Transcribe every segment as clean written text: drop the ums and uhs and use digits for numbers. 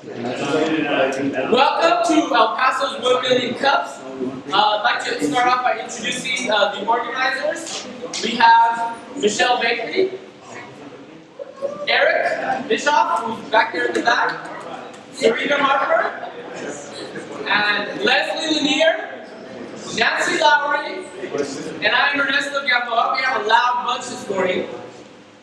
Welcome to El Paso's 1 Million Cups. I'd like to start off by introducing the organizers. We have Michelle Bakery, Eric Bischoff, who's back there in the back, Serena Harper, and Leslie Lanier, Nancy Lowry, and I'm Ernesto Gamboa. We have a loud bunch this morning.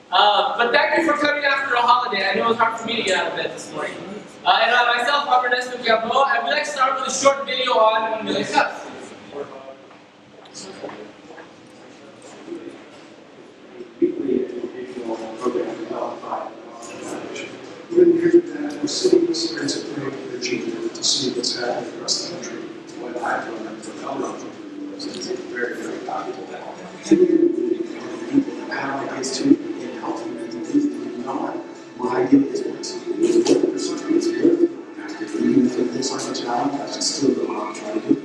But thank you for coming after a holiday. I know it was hard for me to get out of bed this morning. And myself, I'm Ernesto Gamboa, and we'd like to start with a short video on 1 Million Cups. We're here that we're sitting with parents at Rancho to see what's happening across the country. What I've learned from El Rancho is very, very valuable. Sitting here with people that have ideas too, and helping them to do things. You know what? My idea is what's good for something that's good. Even if it looks like a challenge, I should still go out and try to do it.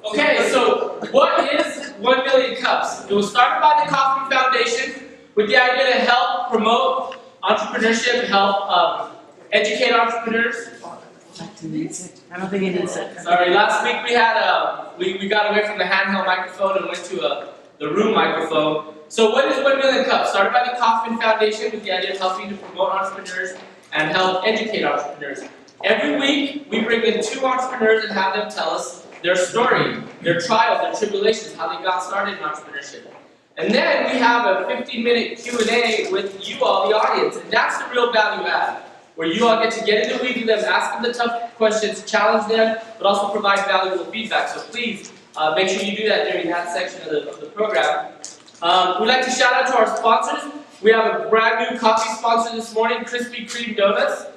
Okay, so what is 1 Million Cups? It was started by the Coffee Foundation with the idea to help promote entrepreneurship, help educate entrepreneurs. I don't think he did sit. Sorry, last week we had we got away from the handheld microphone and went to the room microphone. So what is 1 Million Cups? Started by the Coffin Foundation with the idea of helping to promote entrepreneurs and help educate entrepreneurs. Every week we bring in 2 entrepreneurs and have them tell us their story, their trials, their tribulations, how they got started in entrepreneurship. And then we have a 15-minute Q&A with you all, the audience, and that's the real value add, where you all get to get in the weeds with them, ask them the tough questions, challenge them, but also provide valuable feedback. So please make sure you do that during that section of the program. We'd like to shout out to our sponsors. We have a brand new coffee sponsor this morning, Krispy Kreme Donuts,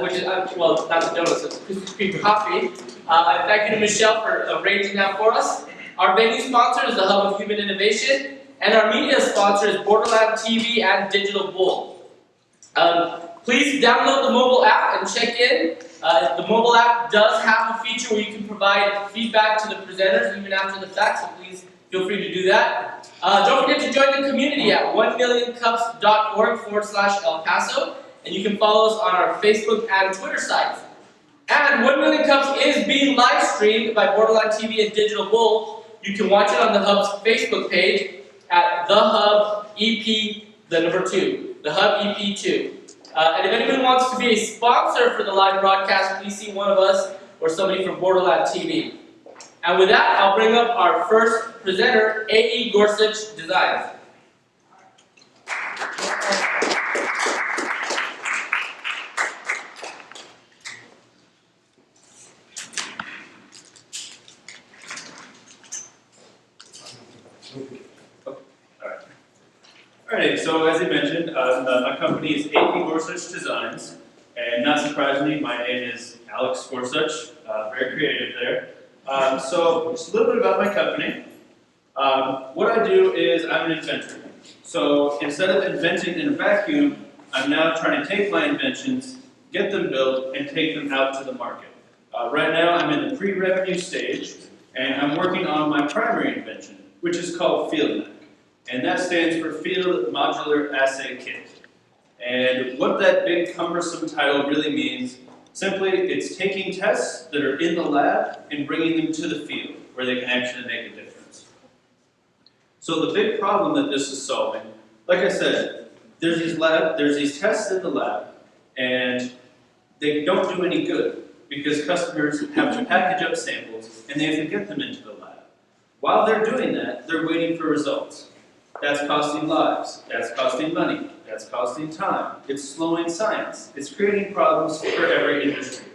which is, well, not the donuts, it's Krispy Kreme coffee. And thank you to Michelle for arranging that for us. Our venue sponsor is the Hub of Human Innovation, and our media sponsor is Borderland TV and Digital Bull. Please download the mobile app and check in. The mobile app does have a feature where you can provide feedback to the presenters even after the fact, so please feel free to do that. Don't forget to join the community at 1millioncups.org/El Paso, and you can follow us on our Facebook and Twitter sites. And 1 Million Cups is being live streamed by Borderline TV and Digital Bull. You can watch it on the Hub's Facebook page at the Hub EP, the number 2, the Hub EP2. And if anyone wants to be a sponsor for the live broadcast, please see one of us or somebody from Borderland TV. And with that, I'll bring up our first presenter, A.E. Gorsuch Designs. Alright, so as he mentioned, my company is A.E. Gorsuch Designs, and not surprisingly, my name is Alex Gorsuch, very creative there. So, just a little bit about my company. What I do is I'm an inventor. So, instead of inventing in a vacuum, I'm now trying to take my inventions, get them built, and take them out to the market. Right now, I'm in the pre-revenue stage, and I'm working on my primary invention, which is called FieldMac. And that stands for Field Modular Assay Kit. And what that big cumbersome title really means, simply it's taking tests that are in the lab and bringing them to the field where they can actually make a difference. So the big problem that this is solving, like I said, there's these tests in the lab and they don't do any good because customers have to package up samples and they have to get them into the lab. While they're doing that, they're waiting for results. That's costing lives, that's costing money, that's costing time, it's slowing science, it's creating problems for every industry.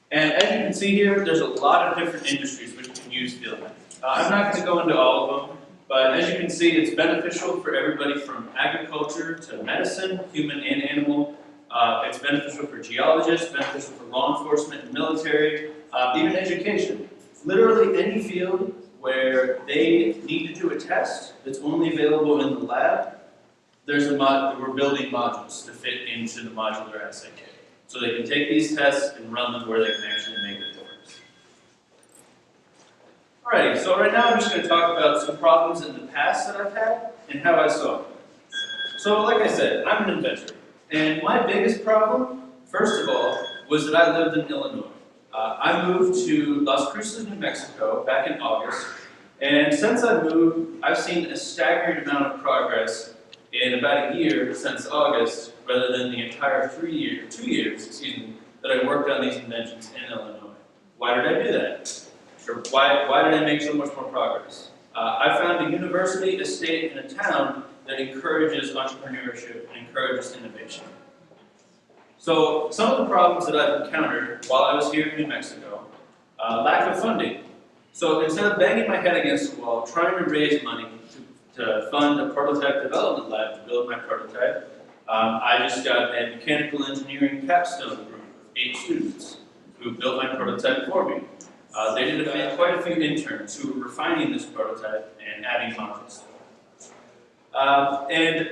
And as you can see here, there's a lot of different industries which can use FieldMac. I'm not going to go into all of them, but as you can see, it's beneficial for everybody from agriculture to medicine, human and animal. It's beneficial for geologists, beneficial for law enforcement and military, even education. Literally any field where they need to do a test that's only available in the lab, we're building modules to fit into the modular assay kit. So they can take these tests and run them where they can actually make a difference. Alrighty, so right now I'm just going to talk about some problems in the past that I've had and how I solved them. So like I said, I'm an inventor. And my biggest problem, first of all, was that I lived in Illinois. I moved to Las Cruces, New Mexico back in August. And since I moved, I've seen a staggering amount of progress in about a year since August, rather than the entire 2 years, that I worked on these inventions in Illinois. Why did I do that? Or why did I make so much more progress? I found a university, a state, and a town that encourages entrepreneurship and encourages innovation. So some of the problems that I've encountered while I was here in New Mexico, lack of funding. So instead of banging my head against the wall, trying to raise money to fund a prototype development lab to build my prototype, I just got a mechanical engineering capstone group of 8 students who built my prototype for me. They did quite a few interns who were refining this prototype and adding modules. And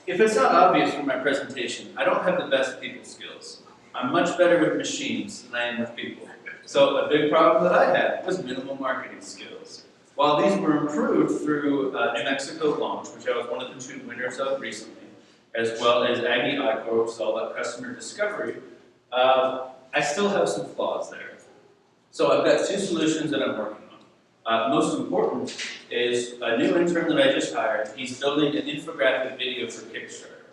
if it's not obvious from my presentation, I don't have the best people skills. I'm much better with machines than I am with people. So a big problem that I had was minimal marketing skills. While these were improved through New Mexico Launch, which I was one of the 2 winners of recently, as well as Aggie iCore, which is all about customer discovery, I still have some flaws there. So I've got 2 solutions that I'm working on. Most important is a new intern that I just hired. He's building an infographic video for Kickstarter.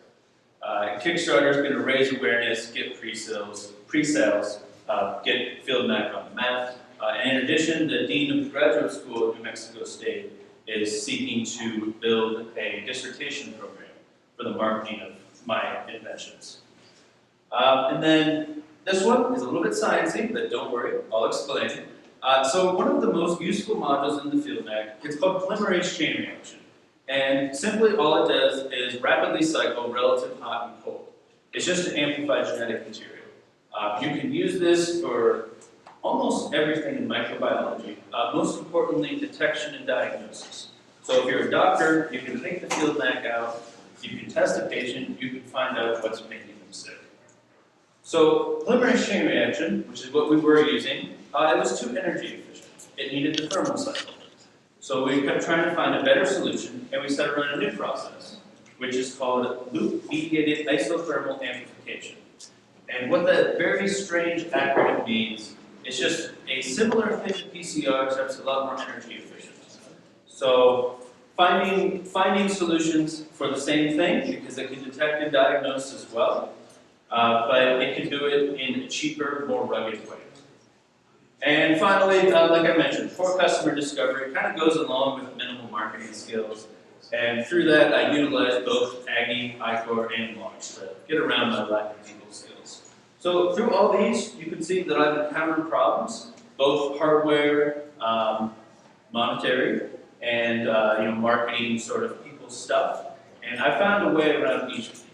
Kickstarter is going to raise awareness, get pre-sales, get FieldMac on the map. And in addition, the Dean of the Graduate School at New Mexico State is seeking to build a dissertation program for the marketing of my inventions. And then this one is a little bit sciencey, but don't worry, I'll explain. So one of the most useful modules in the FieldMac, it's called polymerase chain reaction. And simply all it does is rapidly cycle relative hot and cold. It's just to amplify genetic material. You can use this for almost everything in microbiology, most importantly detection and diagnosis. So if you're a doctor, you can take the FieldMac out, you can test a patient, you can find out what's making them sick. So polymerase chain reaction, which is what we were using, it was too energy efficient. It needed the thermal cycle. So we kept trying to find a better solution, and we started running a new process, which is called loop-mediated isothermal amplification. And what that very strange acronym means, it's just a similar thing to PCR, except it's a lot more energy efficient. So finding solutions for the same thing, because it can detect and diagnose as well, but it can do it in a cheaper, more rugged way. And finally, like I mentioned, for customer discovery, it kind of goes along with minimal marketing skills. And through that, I utilize both Aggie, iCore, and Launch to get around my lack of people skills. So through all these, you can see that I've encountered problems, both hardware, monetary, and marketing sort of people stuff. And I found a way around each of these.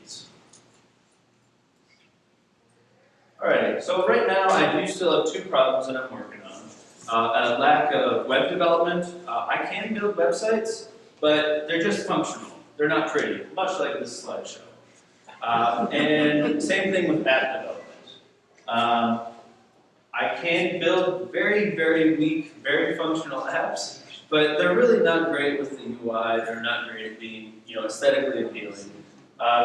Alright, so right now I do still have 2 problems that I'm working on. A lack of web development. I can build websites, but they're just functional. They're not pretty, much like this slideshow. And same thing with app development. I can build very, very weak, very functional apps, but they're really not great with the UI. They're not great at being, aesthetically appealing.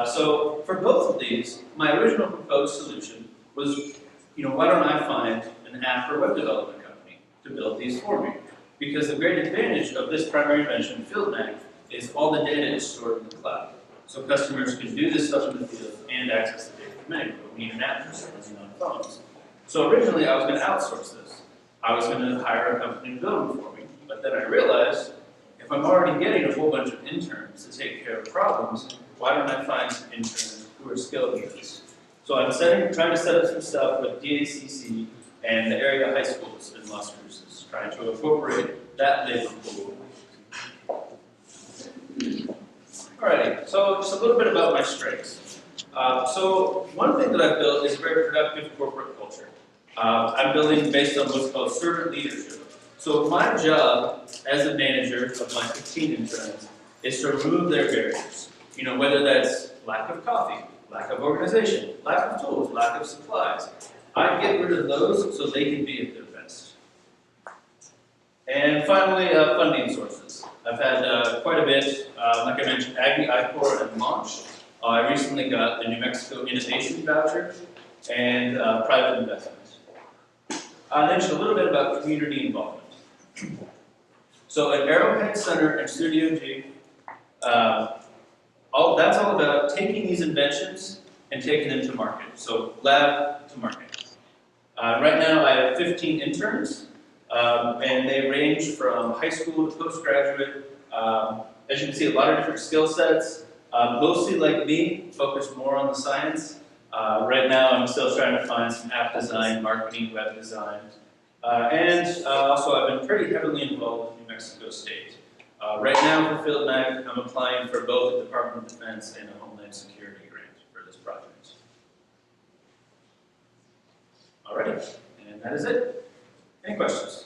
So for both of these, my original proposed solution was, why don't I find an app or web development company to build these for me? Because the great advantage of this primary invention, FieldMac, is all the data is stored in the cloud. So customers can do this stuff in the field and access the data from anywhere. We need an app for servicing on phones. So originally I was going to outsource this. I was going to hire a company to build them for me. But then I realized, if I'm already getting a whole bunch of interns to take care of problems, why don't I find some interns who are skilled in this? So I'm trying to set up some stuff with DACC and the area high schools in Las Cruces, trying to incorporate that labor pool. Alrighty, so just a little bit about my strengths. So one thing that I've built is a very productive corporate culture. I'm building based on what's called servant leadership. So my job as a manager of my 15 interns is to remove their barriers. Whether that's lack of coffee, lack of organization, lack of tools, lack of supplies. I get rid of those so they can be at their best. And finally, funding sources. I've had quite a bit, like I mentioned, Aggie, ICOR, and Launch. I recently got the New Mexico Innovation Voucher and private investment. Then just a little bit about community involvement. So at Arrowhead Center and Studio G, that's all about taking these inventions and taking them to market. So lab to market. Right now I have 15 interns, and they range from high school to postgraduate. As you can see, a lot of different skill sets. Mostly like me, focused more on the science. Right now I'm still trying to find some app design, marketing, web design. Also I've been pretty heavily involved with New Mexico State. Right now for Field Mag, I'm applying for both the Department of Defense and a Homeland Security grant for this project. Alrighty, and that is it. Any questions?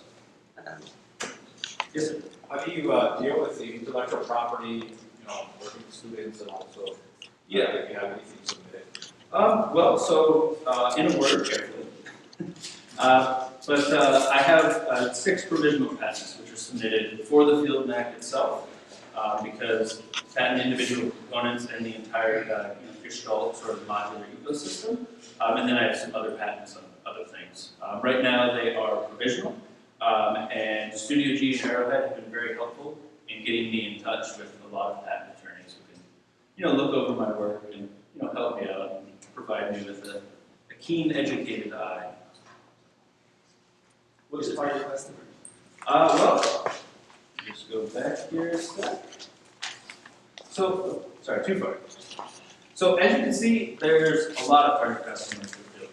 Yes, sir. How do you deal with the intellectual property, working with students and also, if you have anything submitted? In a word, carefully. I have 6 provisional patents which are submitted for the Field Mag itself, because patent individual components and the entire gestalt sort of modular ecosystem. And then I have some other patents on other things. Right now they are provisional, and Studio G and Arrowhead have been very helpful in getting me in touch with a lot of patent attorneys who can, look over my work and help me out and provide me with a keen, educated eye. What's part of your customer? Just go back here a sec. So, sorry, too far. So as you can see, there's a lot of target customers for Field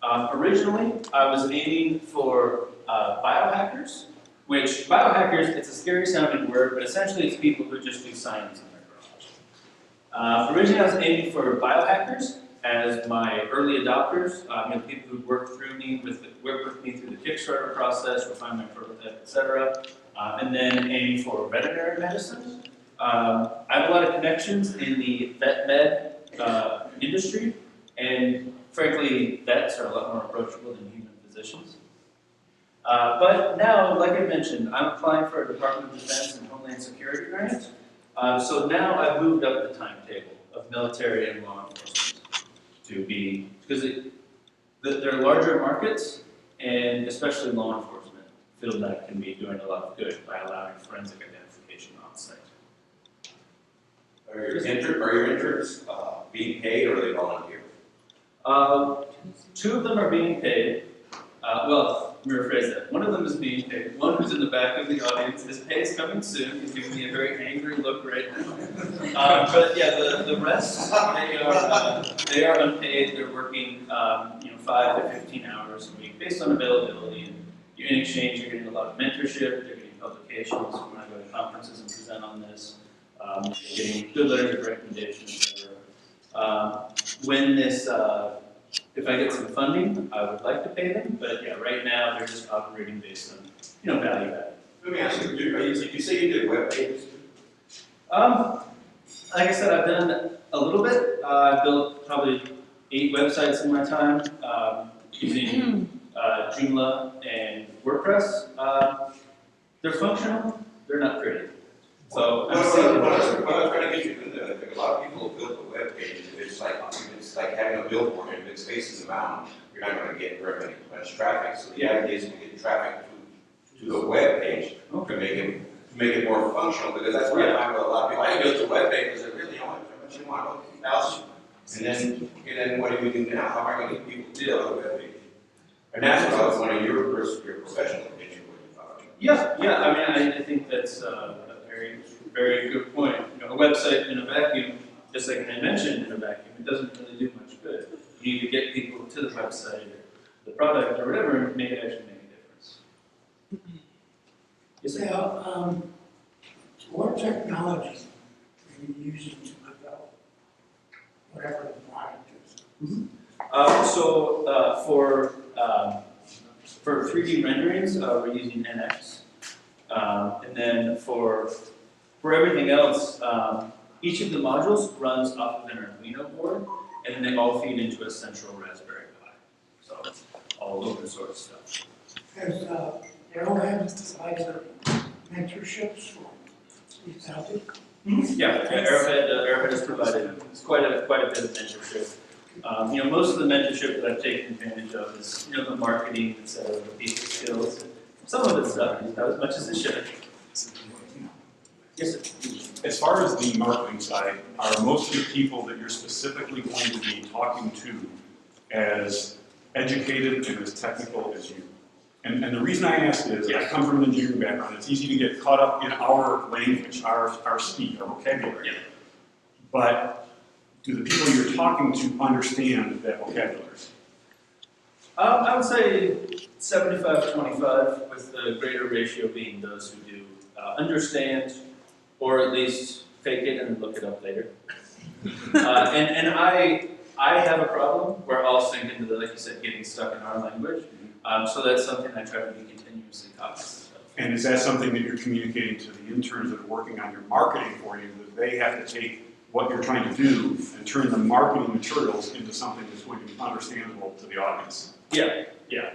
Mag. Originally, I was aiming for biohackers, which biohackers, it's a scary sounding word, but essentially it's people who just do science in their garage. Originally, I was aiming for biohackers as my early adopters, people who work with me through the Kickstarter process, refine my prototype, etc. And then aim for veterinary medicine. I have a lot of connections in the vet med industry, and frankly, vets are a lot more approachable than human physicians. But now, like I mentioned, I'm applying for a Department of Defense and Homeland Security grant. So now I've moved up the timetable of military and law enforcement to be, because they're larger markets, and especially law enforcement, Field Mag can be doing a lot of good by allowing forensic identification on site. Are your interns being paid or are they volunteer? 2 of them are being paid. Let me rephrase that. One of them is being paid. One who's in the back of the audience, his pay is coming soon. He's giving me a very angry look right now. But yeah, the rest, they are unpaid. They're working 5 to 15 hours a week based on availability. And in exchange, you're getting a lot of mentorship, they're getting publications when I go to conferences and present on this. Getting good letters of recommendation, etc. When this, if I get some funding, I would like to pay them, but yeah, right now they're just operating based on, value add. Let me ask you, did you say you did web pages? Like I said, I've done a little bit. I've built probably 8 websites in my time using Joomla and WordPress. They're functional, they're not pretty. So I'm seeing what I was trying to get you to do, like a lot of people build a web page, it's like having a billboard, and if it spaces around, you're not going to get very much traffic. So the idea is to get traffic to the web page to make it more functional, because that's what I find with a lot of people. I built a web page because I really want it. You want 1,000, and then what do we do now? How am I going to get people to do a web page? And that's what I was wondering, your professional opinion, what you thought. Yeah. I think that's a very, very good point. A website in a vacuum, just like I mentioned in a vacuum, it doesn't really do much good. You need to get people to the website or the product or whatever and make it actually make a difference. Yes, sir? What technology are you using to develop whatever the product is? For 3D renderings, we're using NX. And then for everything else, each of the modules runs off of an Arduino board, and then they all feed into a central Raspberry Pi. So it's all open source stuff. Has Arrowhead provided mentorships for Yeah, Arrowhead has provided quite a bit of mentorship. Most of the mentorship that I've taken advantage of is, the marketing, et cetera, the people skills. Some of it's not as much as it should. Yes, sir. As far as the marketing side, are most of the people that you're specifically going to be talking to as educated and as technical as you? And the reason I ask is, I come from an engineering background, it's easy to get caught up in our language, our speak, our vocabulary. Yeah. But do the people you're talking to understand that vocabulary? I would say 75-25, with the greater ratio being those who do understand, or at least fake it and look it up later. And I have a problem where I'll sink into like you said, getting stuck in our language. So that's something I try to be continuously cognizant of. And is that something that you're communicating to the interns that are working on your marketing for you, that they have to take what you're trying to do and turn the marketing materials into something that's going to be understandable to the audience? Yeah,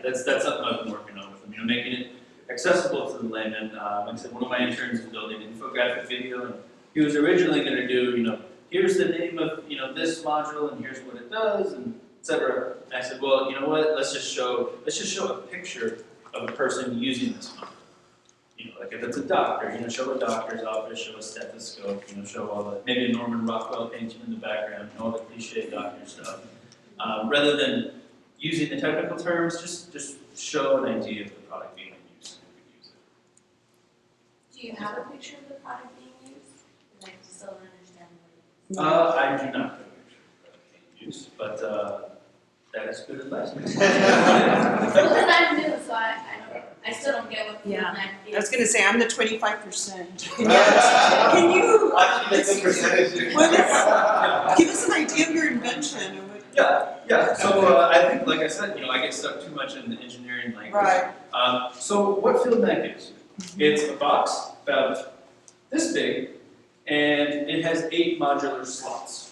that's something I've been working on with them. Making it accessible to the layman. Like I said, one of my interns is building an infographic video, and he was originally going to do, here's the name of this module, and here's what it does, and etc. And I said, well, you know what? Let's just show a picture of a person using this module. Like if it's a doctor, show a doctor's office, show a stethoscope, show all the, maybe a Norman Rockwell painting in the background, all the cliche doctor stuff. Rather than using the technical terms, just show an idea of the product being used. Do you have a picture of the product being used? Because I still don't understand what I do not have a picture of the product being used, but that is good advice. Well, because I'm new, so I still don't get what the Yeah. plan is. I was gonna say, I'm the 25%. Can you, Actually, that's a percentage. give us an idea of your invention? And what- Yeah. So I think, like I said, I get stuck too much in the engineering language. Right. So what field mag is? It's a box about this big, and it has 8 modular slots.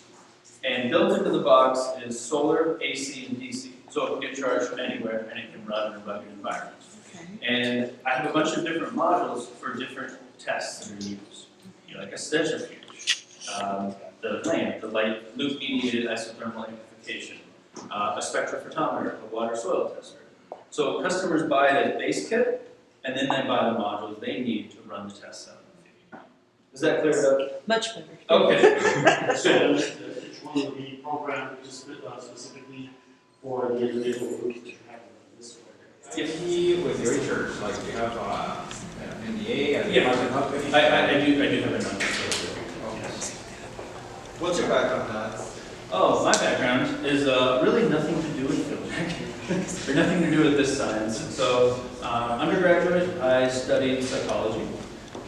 And built into the box is solar, AC, and DC. So it can get charged from anywhere, and it can run in a rugged environment. Okay. And I have a bunch of different modules for different tests that are used. Like a centrifuge, the lamp, the light loop-mediated isothermal amplification, a spectrophotometer, a water soil tester. So customers buy that base kit, and then they buy the modules they need to run the tests out in the field. Is that cleared up? Much better. Okay. So each one will be programmed just specifically for the individual groups that you have in this way. With your church, like you have an NDA and Yeah. private company? I do have a number. What's your background on? Oh, my background is really nothing to do with filmmaking, or nothing to do with this science. So, undergraduate, I studied psychology,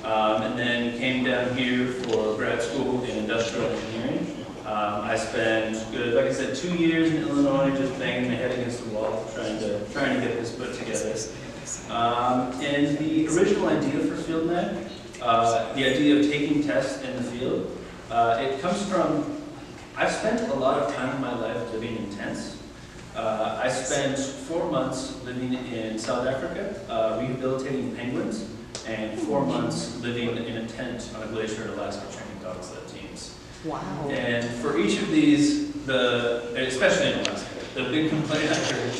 and then came down here for grad school in industrial engineering. I spent, like I said, 2 years in Illinois, just banging my head against the wall, trying to get this put together. And the original idea for FieldNet, the idea of taking tests in the field, it comes from, I've spent a lot of time in my life living in tents. I spent 4 months living in South Africa, rehabilitating penguins, and 4 months living in a tent on a glacier in Alaska training dog sled teams. Wow. And for each of these, especially in Alaska, the big complaint I heard,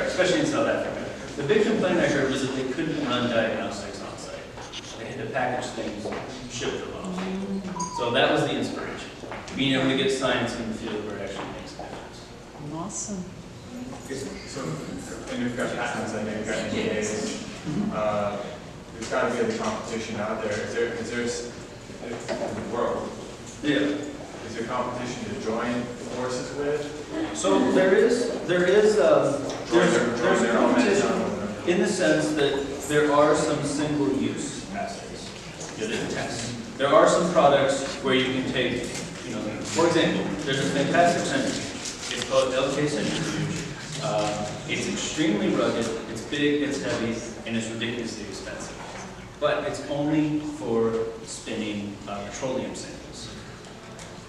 especially in South Africa, the big complaint I heard was that they couldn't run diagnostics on site. They had to package things, ship them off. So that was the inspiration. Being able to get science in the field where it actually makes a difference. Awesome. So, and you've got patents and you've got NDAs. There's got to be other competition out there. Is there in the world? Yeah. Is there competition to join forces with? So there's competition in the sense that there are some single-use aspects to the test. There are some products where you can take, for example, there's a fantastic centrifuge. It's called LK Centrifuge. It's extremely rugged, it's big, it's heavy, and it's ridiculously expensive. But it's only for spinning petroleum samples.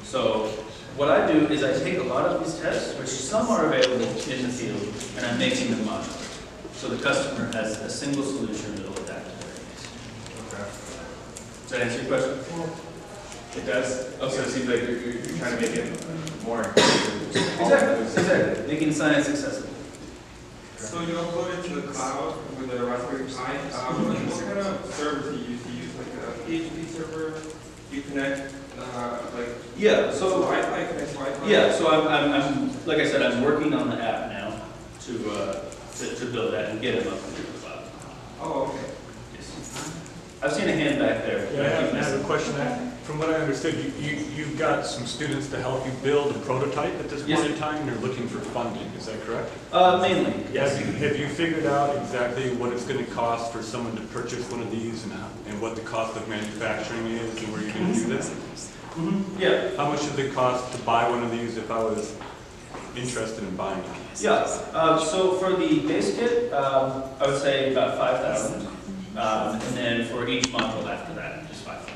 So what I do is I take a lot of these tests, which some are available in the field, and I'm making them modular. So the customer has a single solution that will adapt to their needs. Okay. Does that answer your question? It does. So it seems like you're trying to make it more inclusive. Exactly. Making science accessible. So you upload it to the cloud with a Raspberry Pi. What kind of server do you use? Do you use like a PHP server? Do you connect Yeah. So Wi-Fi? Connect Wi-Fi? yeah. So I'm like I said, I'm working on the app now to build that and get it up into the cloud. Oh, okay. Yes. I've seen a hand back there. I have a question. From what I understood, you've got some students to help you build a prototype at this point in time, and you're looking for funding, is that correct? Mainly, yes. Have you figured out exactly what it's going to cost for someone to purchase one of these, and what the cost of manufacturing is, and where you're going to do this? Mm-hmm. Yeah. How much does it cost to buy one of these if I was interested in buying it? Yeah. So for the base kit, I would say about 5,000, and then for each module after that, just 500.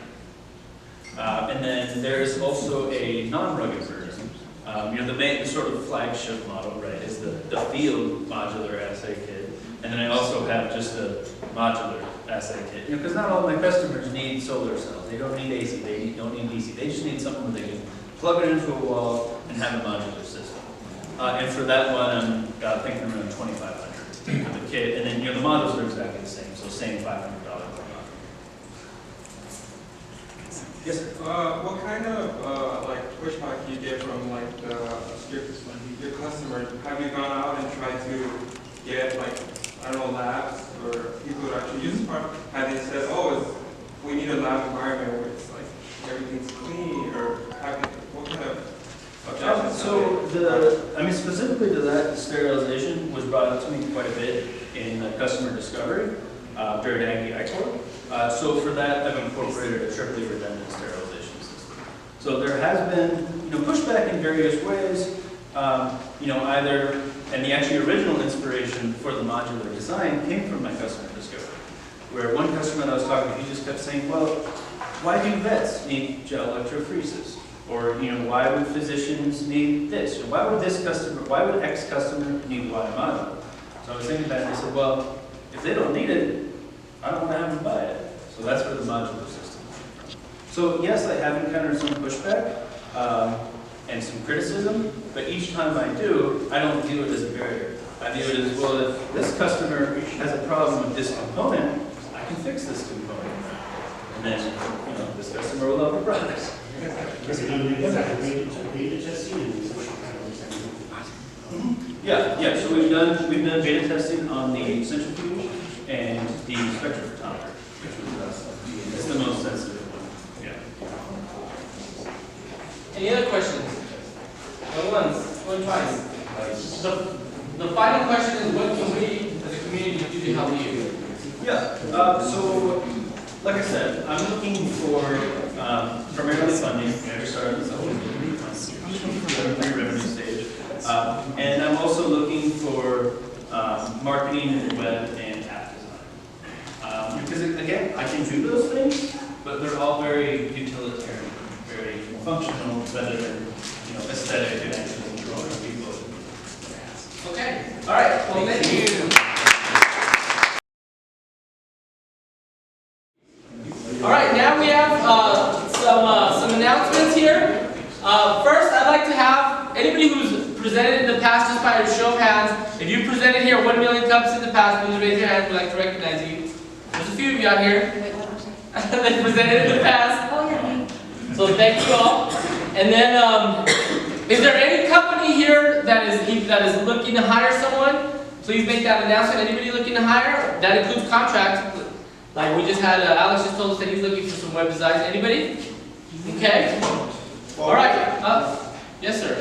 And then there's also a non-rugged version. The sort of flagship model, right, is the field modular assay kit. And then I also have just a modular assay kit. Because not all my customers need solar cells. They don't need AC, they don't need DC. They just need something where they can plug it into a wall and have a modular system. And for that one, I'm thinking around $2,500 for the kit. And then the modules are exactly the same, so same $500 per module. Yes, sir. What kind of pushback do you get from your customers? Have you gone out and tried to get labs or people who actually use the product? Have they said, we need a lab environment where it's everything's clean, or what kind of objections? Specifically to that, sterilization was brought up to me quite a bit in customer discovery during Aggie ICOR. So for that, I've incorporated a triply redundant sterilization system. So there has been, pushback in various ways. Either, and the actually original inspiration for the modular design came from my customer discovery, where one customer that I was talking to, he just kept saying, well, why do vets need gel electrophoresis? Or, why would physicians need this? Or why would X customer need Y module? So I was thinking back and I said, well, if they don't need it, I don't want to have them buy it. So that's where the modular system came from. So yes, I have encountered some pushback and some criticism, but each time I do, I don't view it as a barrier. I view it as, well, if this customer has a problem with this component, I can fix this component. And then, this customer will love the product. Yeah, so we've done beta testing on the centrifuge and the spectrophotometer, which was the most sensitive one. Yeah. Any other questions? Going once, going twice. The final question is, what can we, as a community, do to help you? Yeah, so, like I said, I'm looking for primarily funding. I just started this pre-revenue stage. And I'm also looking for marketing and web and app design. Because again, I can do those things, but they're all very utilitarian, very functional, rather than aesthetic and actually drawing people. Okay. All right. Well, thank you. All right. Now we have some announcements here. First, I'd like to have anybody who's presented in the past, just by a show of hands. If you presented here 1 million cups in the past, please raise your hand. We'd like to recognize you. There's a few of you out here that presented in the past. So thank you all. And then, is there any company here that is looking to hire someone? Please make that announcement. Anybody looking to hire? That includes contracts. Like we just had, Alex just told us that he's looking for some web designs. Anybody? Okay. All right. Yes, sir.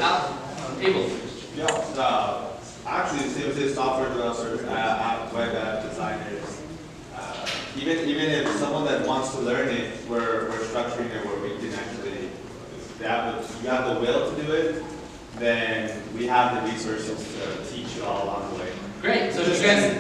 Abel. Yeah. Actually, CMC software developers, web app designers. Even if someone that wants to learn it, we're structuring it where we can actually, you have the will to do it, then we have the resources to teach you all along the way. Great. So if you guys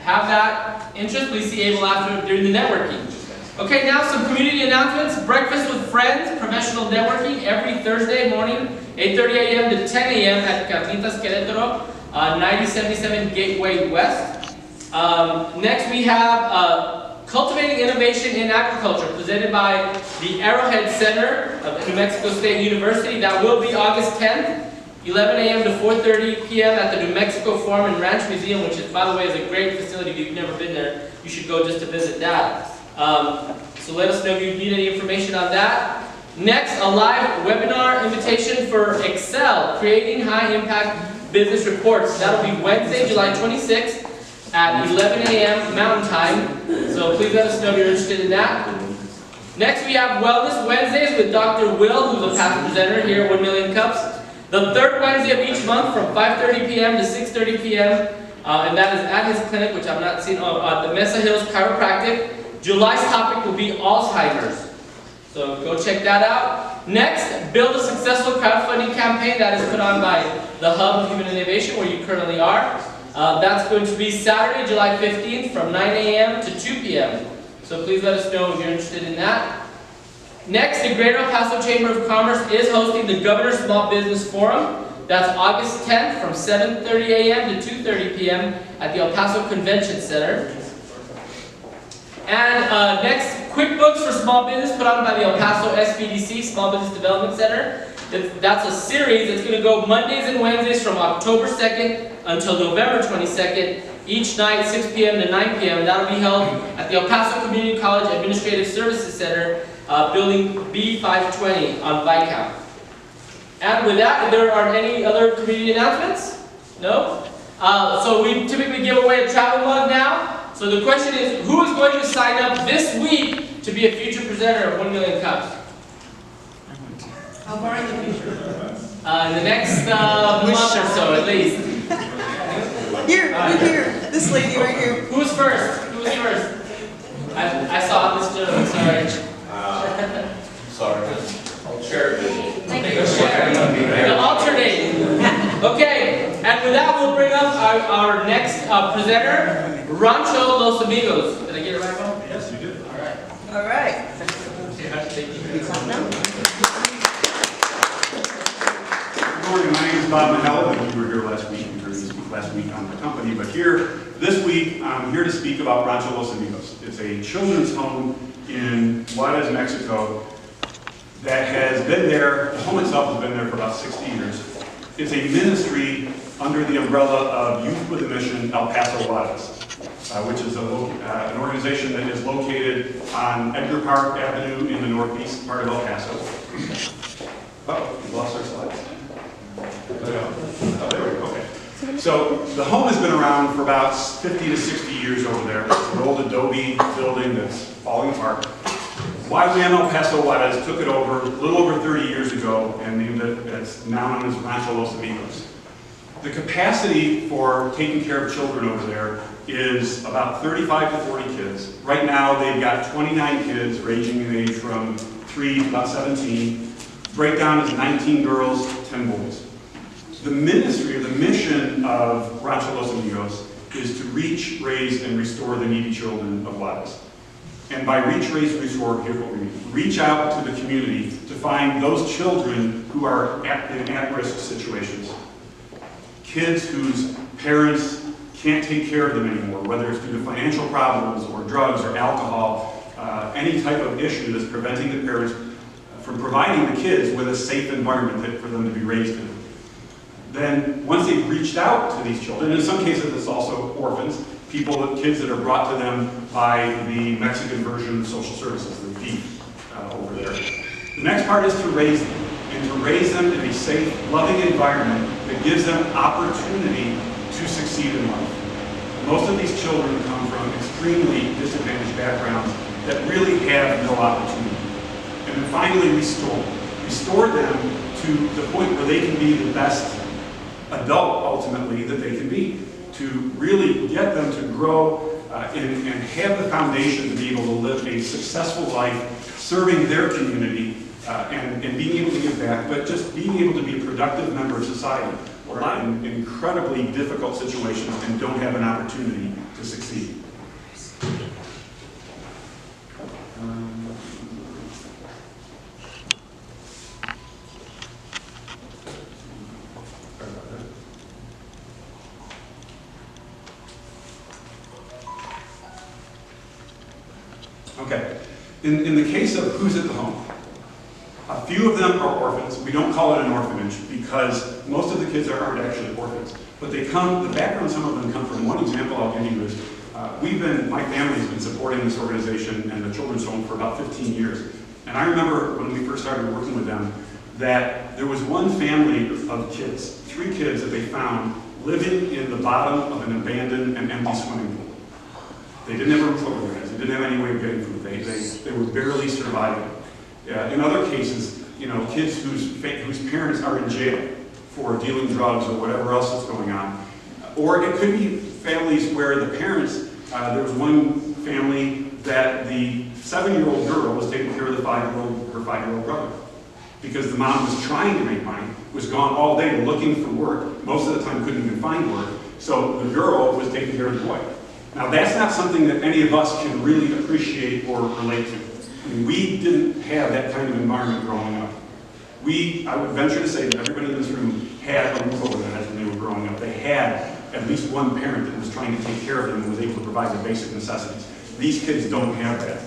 have that interest, please see Abel after during the networking. Okay, now some community announcements. Breakfast with Friends, professional networking every Thursday morning, 8:30 a.m. to 10 a.m. at Carnitas Querétaro, 9077 Gateway West. Next we have Cultivating Innovation in Agriculture, presented by the Arrowhead Center of New Mexico State University. That will be August 10th, 11 a.m. to 4:30 p.m. at the New Mexico Farm and Ranch Museum, which is, by the way, is a great facility. If you've never been there, you should go just to visit that. So let us know if you need any information on that. Next, a live webinar invitation for Excel, Creating High Impact Business Reports. That'll be Wednesday, July 26th at 11 a.m. Mountain Time. So please let us know if you're interested in that. Next, we have Wellness Wednesdays with Dr. Will, who's a past presenter here at 1 Million Cups. The third Wednesday of each month from 5:30 p.m. to 6:30 p.m. And that is at his clinic, which I've not seen, at the Mesa Hills Chiropractic. July's topic will be Alzheimer's. So go check that out. Next, build a successful crowdfunding campaign that is put on by the Hub of Human Innovation, where you currently are. That's going to be Saturday, July 15th from 9 a.m. to 2 p.m. So please let us know if you're interested in that. Next, the Greater El Paso Chamber of Commerce is hosting the Governor Small Business Forum. That's August 10th from 7:30 a.m. to 2:30 p.m. at the El Paso Convention Center. And next, QuickBooks for Small Business, put on by the El Paso SBDC, Small Business Development Center. That's a series. It's going to go Mondays and Wednesdays from October 2nd until November 22nd, each night, 6 p.m. to 9 p.m. That'll be held at the El Paso Community College Administrative Services Center, building B520 on Viscount. And with that, if there are any other community announcements? No? So we typically give away a travel mug now. So the question is, who is going to sign up this week to be a future presenter of 1 Million Cups? How far in the future? In the next month or so, at least. Here, right here. This lady right here. Who's first? Who's first? I saw this gentleman, sorry. Sure. The alternate. Okay, and with that, we'll bring up our next presenter, Rancho Los Amigos. Did I get it right, Bob? Yes, you did. All right. All right. Good morning, my name is Bob Mahella, and you were here last week. You heard me speak last week on the company, but this week, I'm here to speak about Rancho Los Amigos. It's a children's home in Juarez, Mexico, that has been there, the home itself has been there for about 60 years. It's a ministry under the umbrella of Youth with a Mission El Paso Juarez, which is an organization that is located on Edgar Park Avenue in the northeast part of El Paso. Oh, we lost our slides. Oh, there we go, okay. So the home has been around for about 50 to 60 years over there. It's an old adobe building that's falling apart. YWAM El Paso Juarez took it over a little over 30 years ago and named it, it's now known as Rancho Los Amigos. The capacity for taking care of children over there is about 35 to 40 kids. Right now they've got 29 kids ranging in age from 3 to about 17. Breakdown is 19 girls, 10 boys. The ministry or the mission of Rancho Los Amigos is to reach, raise, and restore the needy children of Juarez. And by reach, raise, restore, here's what we mean. Reach out to the community to find those children who are in at-risk situations. Kids whose parents can't take care of them anymore, whether it's due to financial problems or drugs or alcohol, any type of issue that's preventing the parents from providing the kids with a safe environment for them to be raised in. Then, once they've reached out to these children, in some cases it's also orphans, kids that are brought to them by the Mexican version of social services, the DEEP over there. The next part is to raise them, and to raise them in a safe, loving environment that gives them opportunity to succeed in life. Most of these children come from extremely disadvantaged backgrounds that really have no opportunity. And then finally restore them to the point where they can be the best adult, ultimately, that they can be. To really get them to grow and have the foundation to be able to live a successful life, serving their community and being able to give back, but just being able to be a productive member of society. We're in incredibly difficult situations and don't have an opportunity to succeed. In the case of who's at the home, a few of them are orphans. We don't call it an orphanage because most of the kids aren't actually orphans. But they come, the background some of them come from. One example I'll give you is, my family's been supporting this organization and the children's home for about 15 years. And I remember when we first started working with them, that there was one family of kids, 3 kids that they found living in the bottom of an abandoned and empty swimming pool. They didn't have a roof over their heads. They didn't have any way of getting food. They were barely surviving. In other cases, kids whose parents are in jail for dealing drugs or whatever else is going on. Or it could be families where the parents, there was one family that the 7-year-old girl was taking care of her 5-year-old brother. Because the mom was trying to make money, was gone all day looking for work, most of the time couldn't even find work, so the girl was taking care of the boy. Now that's not something that any of us can really appreciate or relate to. I mean, we didn't have that kind of environment growing up. I would venture to say that everybody in this room had a roof over their heads when they were growing up. They had at least one parent that was trying to take care of them and was able to provide the basic necessities. These kids don't have that.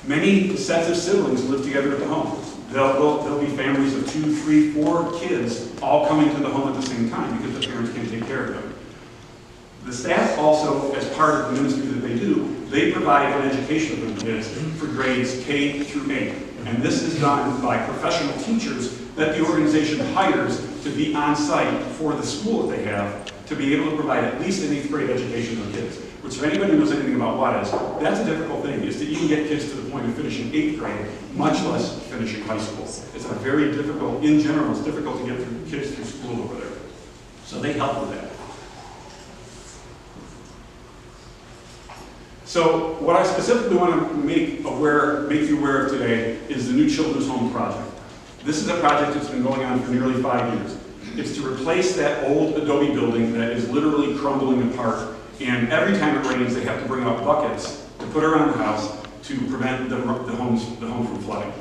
Many sets of siblings live together at the home. There'll be families of 2, 3, 4 kids all coming to the home at the same time because the parents can't take care of them. The staff also, as part of the ministry that they do, they provide an education for the kids for grades K through 8. And this is done by professional teachers that the organization hires to be on site for the school that they have to be able to provide at least an 8th grade education to the kids. Which, if anybody knows anything about what is, that's a difficult thing, is to even get kids to the point of finishing 8th grade, much less finishing high school. It's a very difficult, in general, it's difficult to get kids through school over there. So they help with that. So what I specifically want to make you aware of today is the new Children's Home Project. This is a project that's been going on for nearly 5 years. It's to replace that old Adobe building that is literally crumbling apart. And every time it rains, they have to bring out buckets to put around the house to prevent the home from flooding.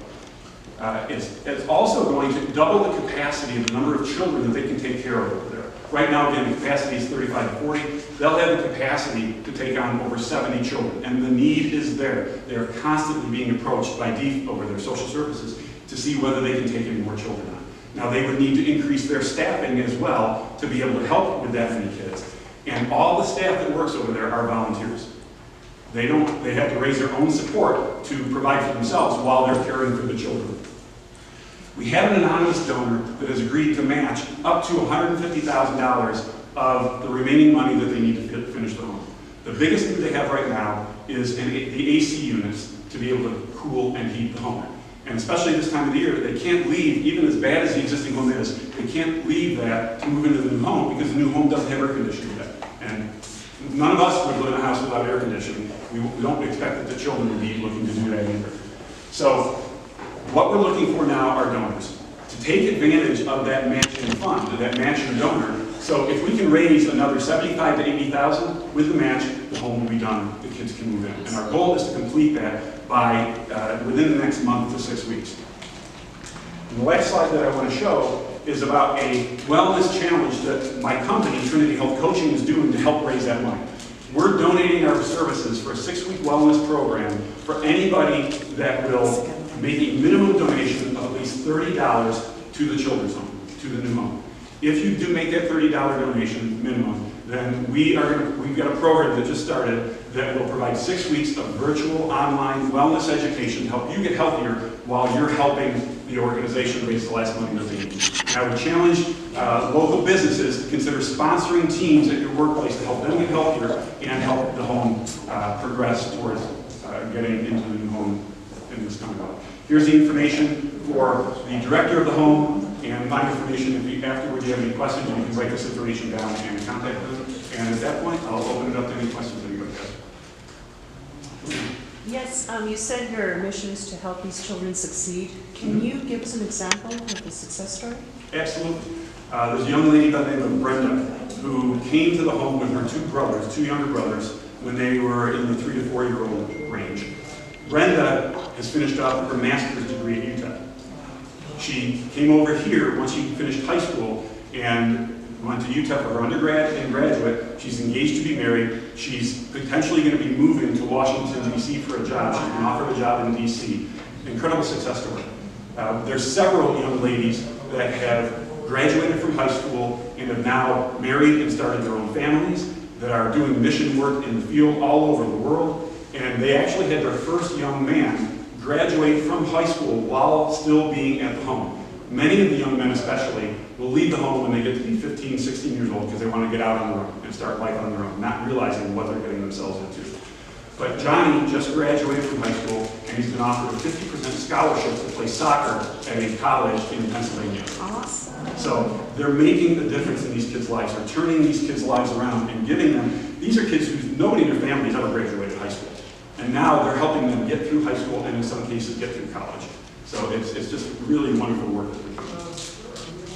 It's also going to double the capacity of the number of children that they can take care of over there. Right now, again, the capacity is 35 to 40. They'll have the capacity to take on over 70 children, and the need is there. They're constantly being approached by DEEF over their social services to see whether they can take any more children on. Now, they would need to increase their staffing as well to be able to help with that many kids. And all the staff that works over there are volunteers. They have to raise their own support to provide for themselves while they're caring for the children. We have an anonymous donor that has agreed to match up to $150,000 of the remaining money that they need to finish the home. The biggest thing they have right now is the AC units to be able to cool and heat the home. And especially this time of the year, they can't leave, even as bad as the existing home is, they can't leave that to move into the new home because the new home doesn't have air conditioning yet. And none of us would live in a house without air conditioning. We don't expect that the children would be looking to do that either. So what we're looking for now are donors to take advantage of that matching fund, that matching donor. So if we can raise another $75,000 to $80,000 with the match, the home will be done, the kids can move in. And our goal is to complete that by within the next month to 6 weeks. And the last slide that I want to show is about a wellness challenge that my company, Trinity Health Coaching, is doing to help raise that money. We're donating our services for a 6-week wellness program for anybody that will make a minimum donation of at least $30 to the children's home, to the new home. If you do make that $30 donation minimum, then we've got a program that just started that will provide 6 weeks of virtual online wellness education to help you get healthier while you're helping the organization raise the last money that they need. And I would challenge local businesses to consider sponsoring teams at your workplace to help them get healthier and help the home progress towards getting into the new home in this coming month. Here's the information for the director of the home and my information. If afterwards you have any questions, you can write this information down and contact them. And at that point, I'll open it up to any questions anybody has. Yes, you said your mission is to help these children succeed. Can you give us an example of a success story? Absolutely. There's a young lady by the name of Brenda who came to the home with her 2 younger brothers, when they were in the 3 to 4 year old range. Brenda has finished up her master's degree at UTEP. She came over here once she finished high school and went to UTEP for her undergrad and graduate. She's engaged to be married. She's potentially going to be moving to Washington, D.C. for a job. She's been offered a job in D.C. Incredible success story. There's several young ladies that have graduated from high school and have now married and started their own families, that are doing mission work in the field all over the world. And they actually had their first young man graduate from high school while still being at the home. Many of the young men especially will leave the home when they get to be 15, 16 years old because they want to get out on their own and start life on their own, not realizing what they're getting themselves into. But Johnny just graduated from high school and he's been offered a 50% scholarship to play soccer at a college in Pennsylvania. Awesome. So they're making the difference in these kids' lives. They're turning these kids' lives around and giving them, these are kids who nobody in their family has ever graduated high school. And now they're helping them get through high school and in some cases get through college. So it's just really wonderful work that they're doing.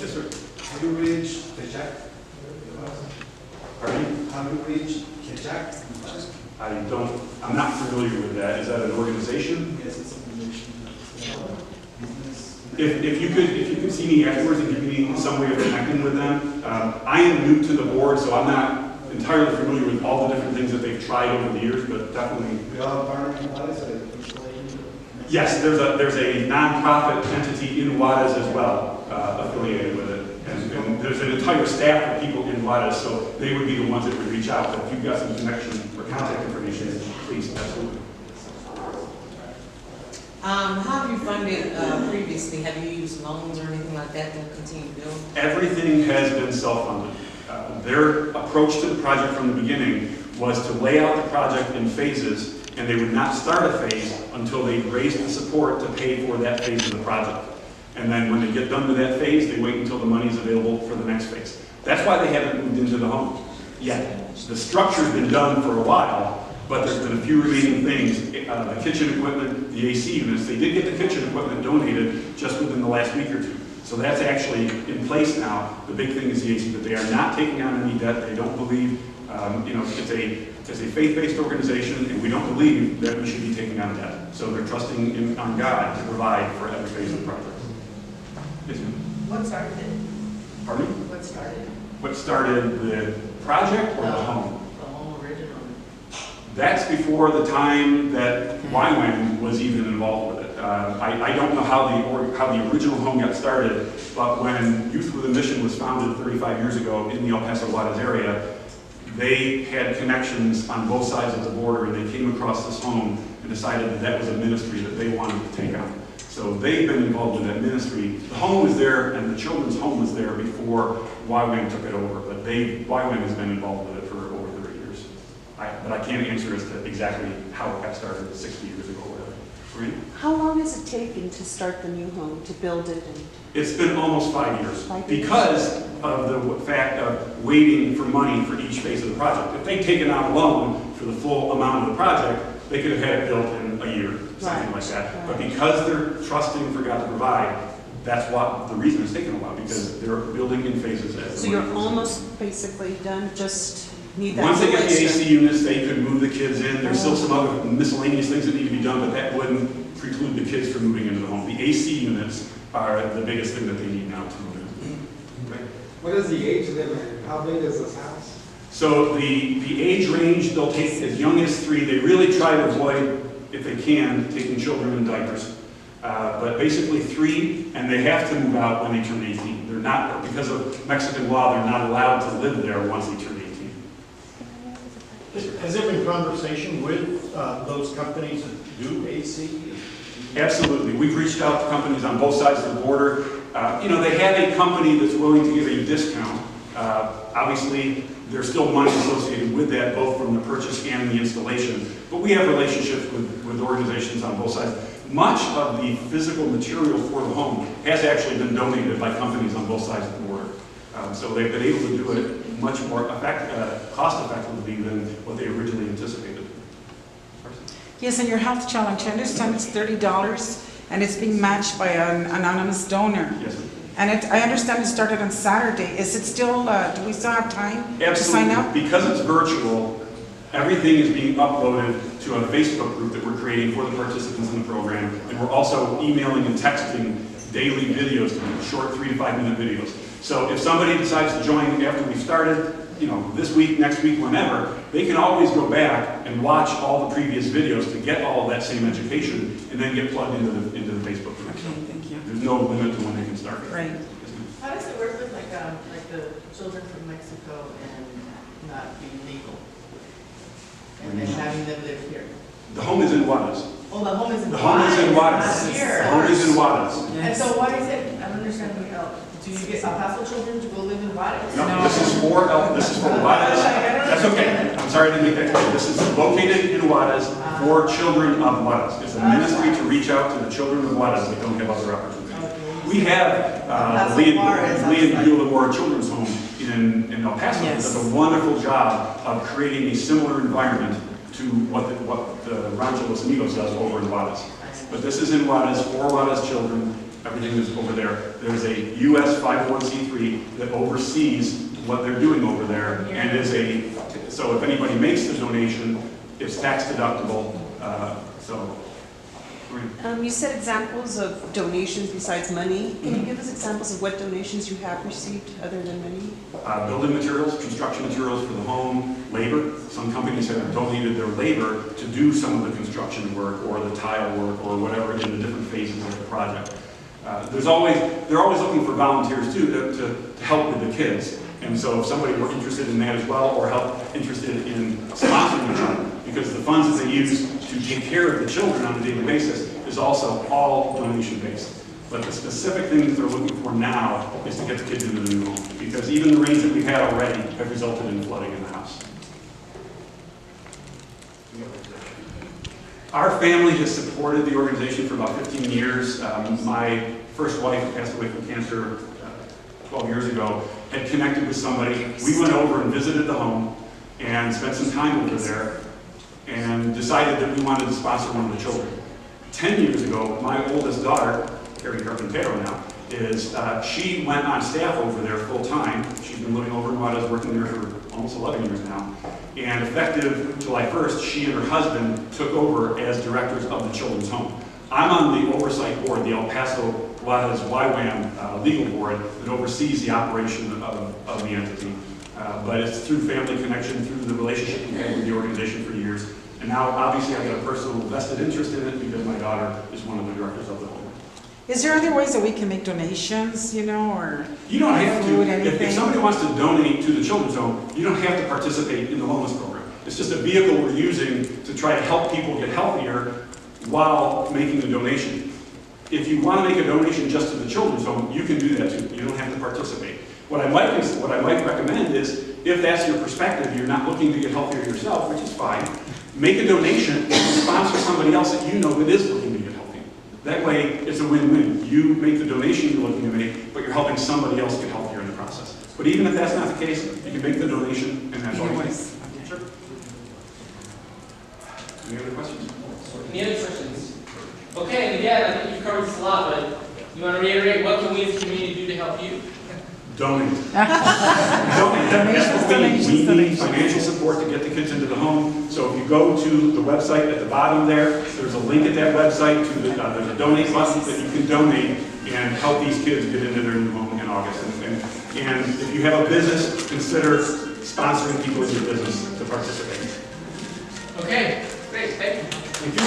Yes, sir. How do we reach Kechak? Pardon me? How do we reach Kechak? I'm not familiar with that. Is that an organization? Yes, it's an organization. If you could see me afterwards and give me some way of connecting with them. I am new to the board, so I'm not entirely familiar with all the different things that they've tried over the years, but definitely. We all partner in Juarez. Yes, there's a nonprofit entity in Juarez as well, affiliated with it. And there's an entire staff of people in Juarez, so they would be the ones that would reach out. But if you've got some connection or contact information, please, absolutely. How have you funded previously? Have you used loans or anything like that to continue to build? Everything has been self-funded. Their approach to the project from the beginning was to lay out the project in phases, and they would not start a phase until they raised the support to pay for that phase of the project. And then when they get done with that phase, they wait until the money is available for the next phase. That's why they haven't moved into the home yet. The structure's been done for a while, but there's been a few remaining things. The kitchen equipment, the AC units, they did get the kitchen equipment donated just within the last week or two. So that's actually in place now. The big thing is the AC, but they are not taking on any debt. They don't believe, it's a faith-based organization, and we don't believe that we should be taking on debt. So they're trusting on God to provide for every phase of the project. Yes, ma'am. What started it? Pardon me? What started it? What started the project or the home? The home originally. That's before the time that YWAM was even involved with it. I don't know how the original home got started, but when Youth with a Mission was founded 35 years ago in the El Paso Juarez area, they had connections on both sides of the border, and they came across this home and decided that that was a ministry that they wanted to take on. So they've been involved in that ministry. The home was there, and the children's home was there before YWAM took it over, but YWAM has been involved with it for over 30 years. But I can't answer as to exactly how it got started 60 years ago or whatever. Maureen? How long has it taken to start the new home, to build it? It's been almost 5 years. 5 years? Because of the fact of waiting for money for each phase of the project. If they'd taken out a loan for the full amount of the project, they could have had it built in a year, something like that. Right. But because they're trusting for God to provide, that's what the reason it's taken a while, because they're building in phases. So you're almost basically done, just need that. Once they get the extra. AC units, they could move the kids in. There's still some other miscellaneous things that need to be done, but that wouldn't preclude the kids from moving into the home. The AC units are the biggest thing that they need now to move in. Okay. What is the age limit? How big is this house? So the age range, they'll take as young as 3. They really try to avoid, if they can, taking children in diapers. But basically 3, and they have to move out when they turn 18. They're not, because of Mexican law, they're not allowed to live there once they turn 18. Has there been conversation with those companies that do AC? Absolutely. We've reached out to companies on both sides of the border. They have a company that's willing to give a discount. Obviously, there's still money associated with that, both from the purchase and the installation. But we have relationships with organizations on both sides. Much of the physical material for the home has actually been donated by companies on both sides of the border. So they've been able to do it much more cost-effectively than what they originally anticipated. Yes, and your health challenge, I understand it's $30 and it's being matched by an anonymous donor. Yes. And I understand it started on Saturday. Is it still, do we still have time to sign up? Because it's virtual, everything is being uploaded to a Facebook group that we're creating for the participants in the program. And we're also emailing and texting daily videos to them, short 3 to 5 minute videos. So if somebody decides to join after we've started, this week, next week, whenever, they can always go back and watch all the previous videos to get all of that same education and then get plugged into the Facebook connection. Okay, thank you. There's no limit to when they can start. Right. How does it work with like the children from Mexico and not being legal? And then having them live here? The home is in Juarez. Oh, the home is in The home is in Juarez. not here. The home is in Juarez. And so why is it, I don't understand, do you get El Paso children to go live in Juarez? No, this is for Juarez. That's okay. I'm sorry to make that clear. This is located in Juarez for children of Juarez. It's a ministry to reach out to the children of Juarez that don't have other opportunities. We have the Lee and Beulah Moore Children's Home in El Paso. It does a wonderful job of creating a similar environment to what the Rancho Amigos does over in Juarez. But this is in Juarez for Juarez children. Everything is over there. There's a U.S. 501c3 that oversees what they're doing over there, and so if anybody makes the donation, it's tax deductible. You said examples of donations besides money. Can you give us examples of what donations you have received other than money? Building materials, construction materials for the home, labor. Some companies have donated their labor to do some of the construction work or the tile work or whatever in the different phases of the project. They're always looking for volunteers too to help with the kids. And so if somebody were interested in that as well, or interested in sponsoring them, because the funds that they use to take care of the children on a daily basis is also all donation based. But the specific thing that they're looking for now is to get the kids into the new home, because even the rains that we've had already have resulted in flooding in the house. Our family has supported the organization for about 15 years. My first wife, who passed away from cancer 12 years ago, had connected with somebody. We went over and visited the home and spent some time over there and decided that we wanted to sponsor one of the children. 10 years ago, my oldest daughter, Carrie Carpintero now, she went on staff over there full time. She's been living over in Juarez, working there for almost 11 years now. And effective July 1st, she and her husband took over as directors of the children's home. I'm on the oversight board, the El Paso Juarez YWAM legal board that oversees the operation of the entity. But it's through family connection, through the relationship we've had with the organization for years. And now, obviously, I've got a personal vested interest in it because my daughter is one of the directors of the home. Is there other ways that we can make donations, or you don't have to. Anything? If somebody wants to donate to the children's home, you don't have to participate in the wellness program. It's just a vehicle we're using to try to help people get healthier while making the donation. If you want to make a donation just to the children's home, you can do that too. You don't have to participate. What I might recommend is, if that's your perspective, you're not looking to get healthier yourself, which is fine, make a donation and sponsor somebody else that you know that is looking to get healthier. That way, it's a win-win. You make the donation you're looking to make, but you're helping somebody else get healthier in the process. But even if that's not the case, you can make the donation, and that's all you need. Sure. Any other questions? Any other questions? Okay, and again, I think you covered this a lot, but you want to reiterate, what can we as a community do to help you? Donate. Donate. We need financial support to get the kids into the home. So if you go to the website at the bottom there's a link at that website to there's a donate button that you can donate and help these kids get into their new home in August. And if you have a business, consider sponsoring people in your business to participate. Okay, great, thank you. Thank you.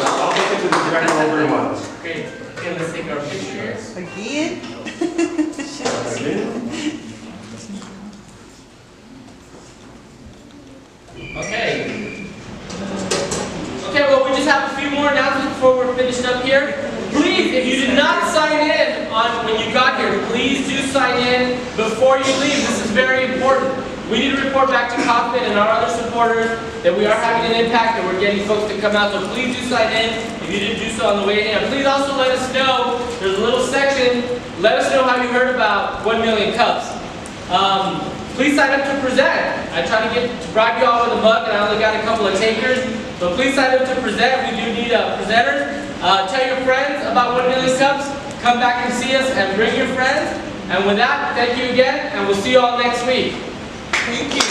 I'll take it to the director over in Juarez. Great. Okay, let's take our pictures. Again? Okay. Okay, well, we just have a few more announcements before we're finished up here. Please, if you did not sign in when you got here, please do sign in before you leave. This is very important. We need to report back to Kaufman and our other supporters that we are having an impact and we're getting folks to come out. So please do sign in if you didn't do so on the way in. And please also let us know, there's a little section, let us know how you heard about 1 Million Cups. Please sign up to present. I try to bribe you all with a mug and I only got a couple of takers. So please sign up to present. We do need presenters. Tell your friends about 1 Million Cups. Come back and see us and bring your friends. And with that, thank you again and we'll see you all next week. Thank you.